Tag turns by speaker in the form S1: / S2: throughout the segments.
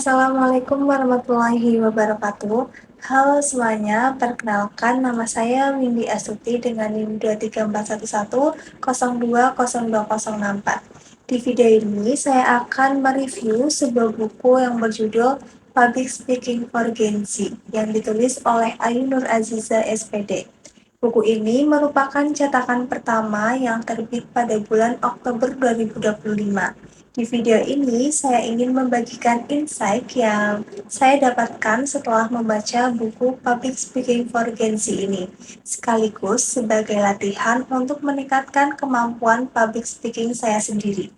S1: Assalamualaikum warahmatullahi wabarakatuh. Halo semuanya, perkenalkan nama saya Windy Astuti dengan NIM 23110202064. Di video ini saya akan mereview sebuah buku yang berjudul Public Speaking for Gen Z yang ditulis oleh Ayu Nur Aziza SPD. Buku ini merupakan cetakan pertama yang terbit pada bulan Oktober 2025. Di video ini, saya ingin membagikan insight yang saya dapatkan setelah membaca buku Public Speaking for Gen Z ini, sekaligus sebagai latihan untuk meningkatkan kemampuan public speaking saya sendiri.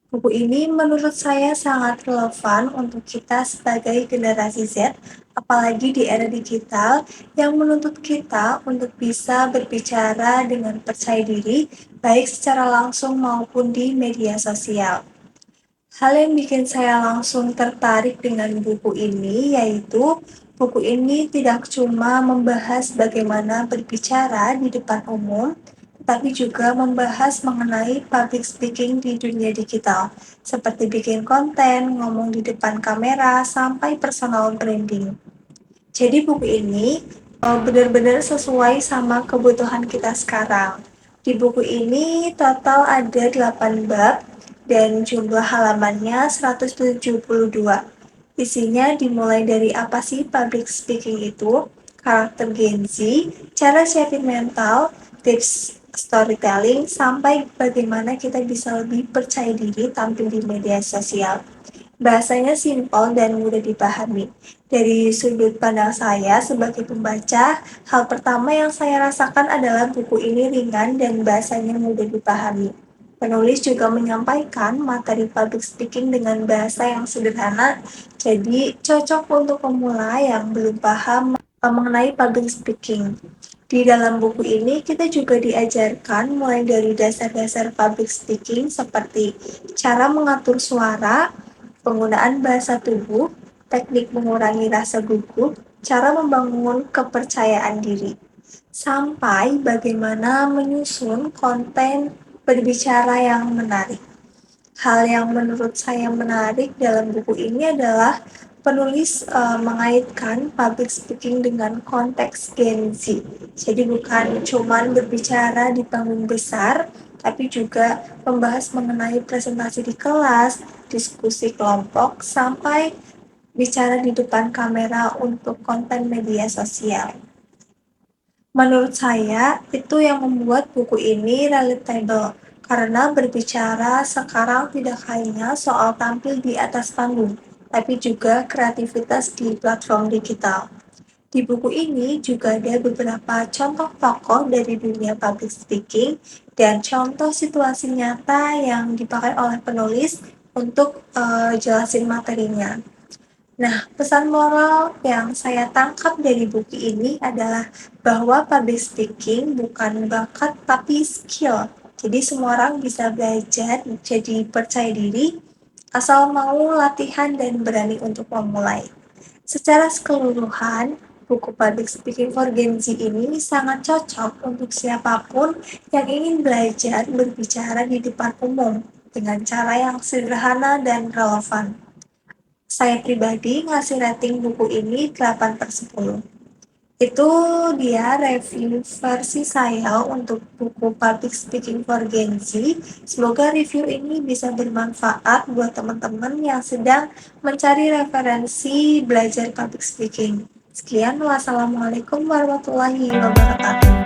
S1: Buku ini menurut saya sangat relevan untuk kita sebagai generasi Z, apalagi di era digital yang menuntut kita untuk bisa berbicara dengan percaya diri, baik secara langsung maupun di media sosial. Hal yang bikin saya langsung tertarik dengan buku ini yaitu buku ini tidak cuma membahas bagaimana berbicara di depan umum, tetapi juga membahas mengenai public speaking di dunia digital, seperti bikin konten, ngomong di depan kamera, sampai personal branding. Jadi buku ini benar-benar sesuai sama kebutuhan kita sekarang. Di buku ini total ada 8 bab dan jumlah halamannya 172. Isinya dimulai dari apa sih public speaking itu, karakter Gen Z, cara siapin mental, tips storytelling, sampai bagaimana kita bisa lebih percaya diri tampil di media sosial. Bahasanya simpel dan mudah dipahami. Dari sudut pandang saya sebagai pembaca, hal pertama yang saya rasakan adalah buku ini ringan dan bahasanya mudah dipahami. Penulis juga menyampaikan materi public speaking dengan bahasa yang sederhana, jadi cocok untuk pemula yang belum paham mengenai public speaking. Di dalam buku ini kita juga diajarkan mulai dari dasar-dasar public speaking seperti cara mengatur suara, penggunaan bahasa tubuh, teknik mengurangi rasa gugup, cara membangun kepercayaan diri, sampai bagaimana menyusun konten berbicara yang menarik. Hal yang menurut saya menarik dalam buku ini adalah penulis mengaitkan public speaking dengan konteks Gen Z. Jadi bukan cuma berbicara di panggung besar, tapi juga membahas mengenai presentasi di kelas, diskusi kelompok, sampai bicara di depan kamera untuk konten media sosial. Menurut saya, itu yang membuat buku ini relatable, karena berbicara sekarang tidak hanya soal tampil di atas panggung, tapi juga kreativitas di platform digital. Di buku ini juga ada beberapa contoh tokoh dari dunia public speaking dan contoh situasi nyata yang dipakai oleh penulis untuk jelasin materinya. Nah, pesan moral yang saya tangkap dari buku ini adalah bahwa public speaking bukan bakat tapi skill. Jadi semua orang bisa belajar jadi percaya diri asal mau latihan dan berani untuk memulai. Secara keseluruhan, buku Public Speaking for Gen Z ini sangat cocok untuk siapapun yang ingin belajar berbicara di depan umum dengan cara yang sederhana dan relevan. Saya pribadi ngasih rating buku ini 8/10. Itu dia review versi saya untuk buku Public Speaking for Gen Z. Semoga review ini bisa bermanfaat buat teman-teman yang sedang mencari referensi belajar public speaking. Sekian, wassalamualaikum warahmatullahi wabarakatuh.